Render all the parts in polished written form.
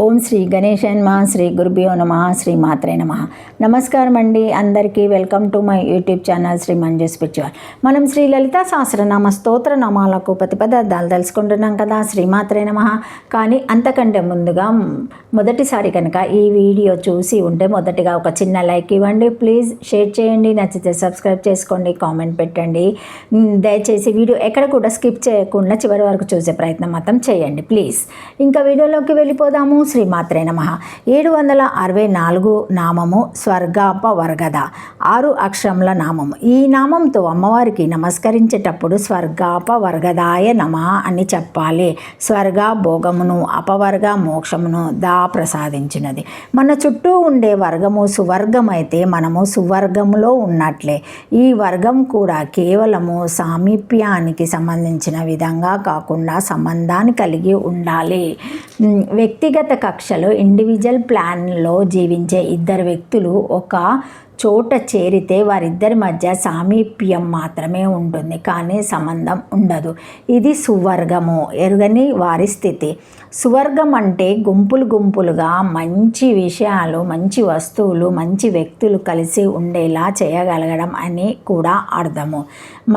ఓం శ్రీ గణేశాయ నమః. శ్రీ గురుభ్యో నమః. శ్రీ మాత్రే నమః. నమస్కారం అండి అందరికీ. Welcome to my YouTube channel Shri Manju spiritual. మనం శ్రీ లలిత సహస్రనామ స్తోత్ర నామాలకు ప్రతిపదార్థాలు తెలుసుకుంటున్నాం కదా. శ్రీ మాత్రే నమః. కానీ అంతకంటే ముందుగా మొదటిసారి కనుక ఈ వీడియో చూసి ఉంటే మొదటిగా ఒక చిన్న లైక్ ఇవ్వండి ప్లీజ్. షేర్ చేయండి, నచ్చితే సబ్స్క్రైబ్ చేసుకోండి, కామెంట్ పెట్టండి. దయచేసి వీడియో ఎక్కడ కూడా స్కిప్ చేయకుండా చివరి వరకు చూసే ప్రయత్నం మాత్రం చేయండి ప్లీజ్. ఇంకా వీడియోలోకి వెళ్ళిపోదాము. శ్రీమాత్రే నమః. 764 నామము స్వర్గాపవర్గద, 6 అక్షరముల నామము. ఈ నామంతో అమ్మవారికి నమస్కరించేటప్పుడు స్వర్గాపవర్గదాయ నమః అని చెప్పాలి. స్వర్గ భోగమును, అపవర్గ మోక్షమును దా ప్రసాదించినది. మన చుట్టూ ఉండే వర్గము సువర్గమైతే మనము సువర్గములో ఉన్నట్లే. ఈ వర్గం కూడా కేవలము సామీప్యానికి సంబంధించిన విధంగా కాకుండా సంబంధాన్ని కలిగి ఉండాలి. వ్యక్తిగత కక్షలో ఇండివిజువల్ ప్లాన్లో జీవించే ఇద్దరు వ్యక్తులు ఒక చోట చేరితే వారిద్దరి మధ్య సామీప్యం మాత్రమే ఉంటుంది, కానీ సంబంధం ఉండదు. ఇది సువర్గము, ఎరుగని వారి స్థితి. సువర్గం అంటే గుంపులు గుంపులుగా మంచి విషయాలు, మంచి వస్తువులు, మంచి వ్యక్తులు కలిసి ఉండేలా చేయగలగడం అని కూడా అర్థము.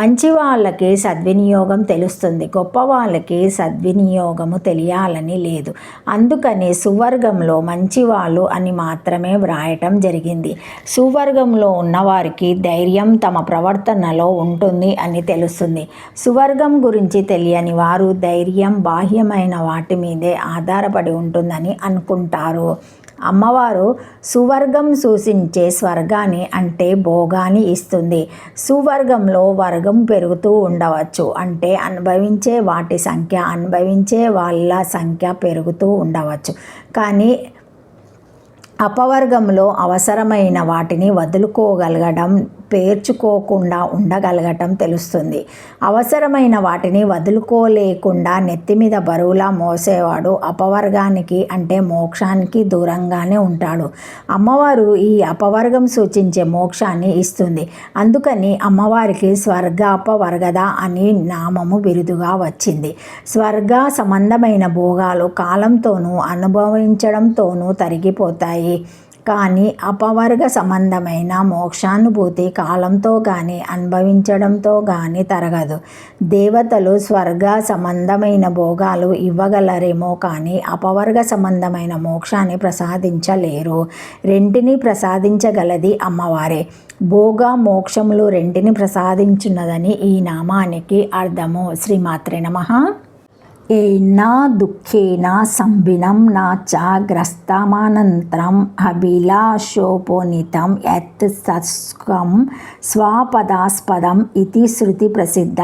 మంచి వాళ్ళకి సద్వినియోగం తెలుస్తుంది, గొప్ప వాళ్ళకి సద్వినియోగము తెలియాలని లేదు. అందుకని సువర్గంలో మంచివాళ్ళు అని మాత్రమే వ్రాయటం జరిగింది. సువర్గంలో ఉన్నవారికి ధైర్యం తమ ప్రవర్తనలో ఉంటుంది అని తెలుస్తుంది. సువర్గం గురించి తెలియని వారు ధైర్యం బాహ్యమైన వాటి మీదే ఆధారపడి ఉంటుందని అనుకుంటారు. అమ్మవారు సువర్గం సూచించే స్వర్గాన్ని అంటే భోగాన్ని ఇస్తుంది. సువర్గంలో వర్గం పెరుగుతూ ఉండవచ్చు, అంటే అనుభవించే వాటి సంఖ్య, అనుభవించే వాళ్ళ సంఖ్య పెరుగుతూ ఉండవచ్చు. కానీ అపవర్గంలో అవసరమైన వాటిని వదులుకోగలగడం, పేర్చుకోకుండా ఉండగలగటం తెలుస్తుంది. అవసరమైన వాటిని వదులుకోలేకుండా నెత్తిమీద బరువులా మోసేవాడు అపవర్గానికి అంటే మోక్షానికి దూరంగానే ఉంటాడు. అమ్మవారు ఈ అపవర్గం సూచించే మోక్షాన్ని ఇస్తుంది. అందుకని అమ్మవారికి స్వర్గాపవర్గద అని నామము బిరుదుగా వచ్చింది. స్వర్గ సంబంధమైన భోగాలు కాలంతోనూ అనుభవించడంతోనూ తరిగిపోతాయి, కానీ అపవర్గ సంబంధమైన మోక్షానుభూతి కాలంతో కానీ అనుభవించడంతో కానీ తరగదు. దేవతలు స్వర్గ సంబంధమైన భోగాలు ఇవ్వగలరేమో కానీ అపవర్గ సంబంధమైన మోక్షాన్ని ప్రసాదించలేరు. రెంటిని ప్రసాదించగలది అమ్మవారే. భోగ మోక్షములు రెంటిని ప్రసాదించున్నదని ఈ నామానికి అర్థము. శ్రీమాత్రే నమః. ఏనా దుఃఖేన సంభినం నా చ గ్రస్తమానంతరం అభిలాషోపనీతం యత్ సత్సుఖం స్వపదాస్పదం ఇతి శృతి ప్రసిద్ధ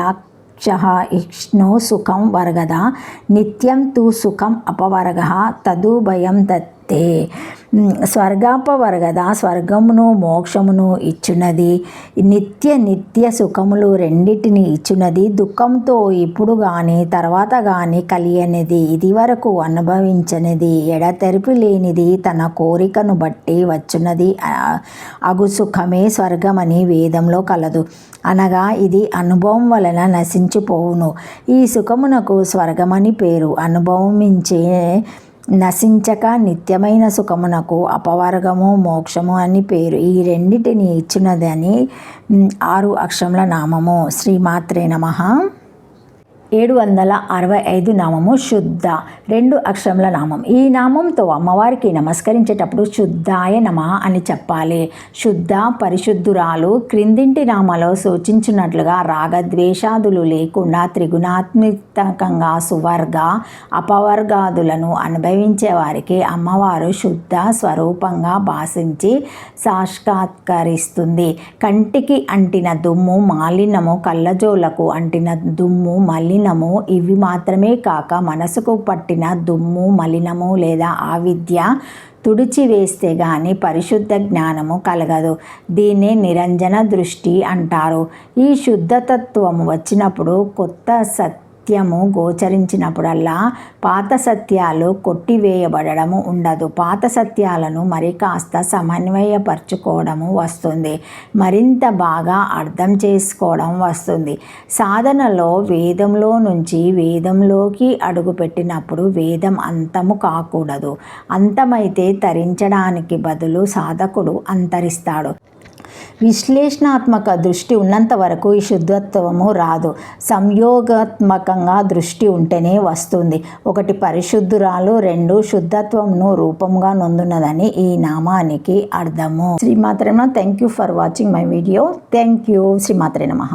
ఇష్ణు సుఖం వర్గద నిత్యం తు సుఖం అపవర్గ తదుభయం దత్తే. స్వర్గాపవర్గద స్వర్గమును మోక్షమును ఇచ్చున్నది, నిత్య సుఖములు రెండిటిని ఇచ్చున్నది. దుఃఖంతో ఇప్పుడు కానీ తర్వాత కానీ కలియనిది, ఇది వరకు అనుభవించనిది, ఎడతెరిపి లేనిది, తన కోరికను బట్టి వచ్చున్నది అగు సుఖమే స్వర్గమని వేదంలో కలదు. అనగా ఇది అనుభవం వలన నశించిపోవును. ఈ సుఖమునకు స్వర్గమని పేరు. అనుభవించే నశించక నిత్యమైన సుఖమునకు అపవర్గము మోక్షము అని పేరు. ఈ రెండిటిని ఇచ్చినదని 6 అక్షరముల నామము. శ్రీమాత్రే నమః. 765 నామము శుద్ధ, 2 అక్షరముల నామం. ఈ నామంతో అమ్మవారికి నమస్కరించేటప్పుడు శుద్ధాయ నమః అని చెప్పాలి. శుద్ధ పరిశుద్ధురాలు. క్రిందింటి నామాలో సూచించినట్లుగా రాగద్వేషాదులు లేకుండా త్రిగుణాత్మకంగా సువర్గ అపవర్గాదులను అనుభవించే వారికి అమ్మవారు శుద్ధ స్వరూపంగా భాషించి సాక్షాత్కరిస్తుంది. కంటికి అంటిన దుమ్ము మాలిన్యము, కళ్ళజోలకు అంటిన దుమ్ము మలినము ఇవి మాత్రమే కాక మనసుకు పట్టిన దుమ్ము మలినము లేదా ఆవిద్య తుడిచివేస్తే గాని పరిశుద్ధ జ్ఞానము కలగదు. దీన్నే నిరంజన దృష్టి అంటారు. ఈ శుద్ధతత్వము వచ్చినప్పుడు కొత్త సత్యము గోచరించినప్పుడల్లా పాత సత్యాలు కొట్టివేయబడము ఉండదు. పాత సత్యాలను మరి కాస్త సమన్వయపరచుకోవడము వస్తుంది. మరింత బాగా అర్థం చేసుకోవడం వస్తుంది. సాధనలో వేదంలో నుంచి వేదంలోకి అడుగుపెట్టినప్పుడు వేదం అంతము కాకూడదు. అంతమైతే తరించడానికి బదులు సాధకుడు అంతరిస్తాడు. విశ్లేషణాత్మక దృష్టి ఉన్నంత వరకు ఈ శుద్ధత్వము రాదు. సంయోగాత్మకంగా దృష్టి ఉంటేనే వస్తుంది. 1 పరిశుద్ధురాలు, 2 శుద్ధత్వమును రూపంగా నొందున్నదని ఈ నామానికి అర్థము. శ్రీమాత్రే నమః. Thank you for watching my video. Thank you. శ్రీమాత్రే నమః.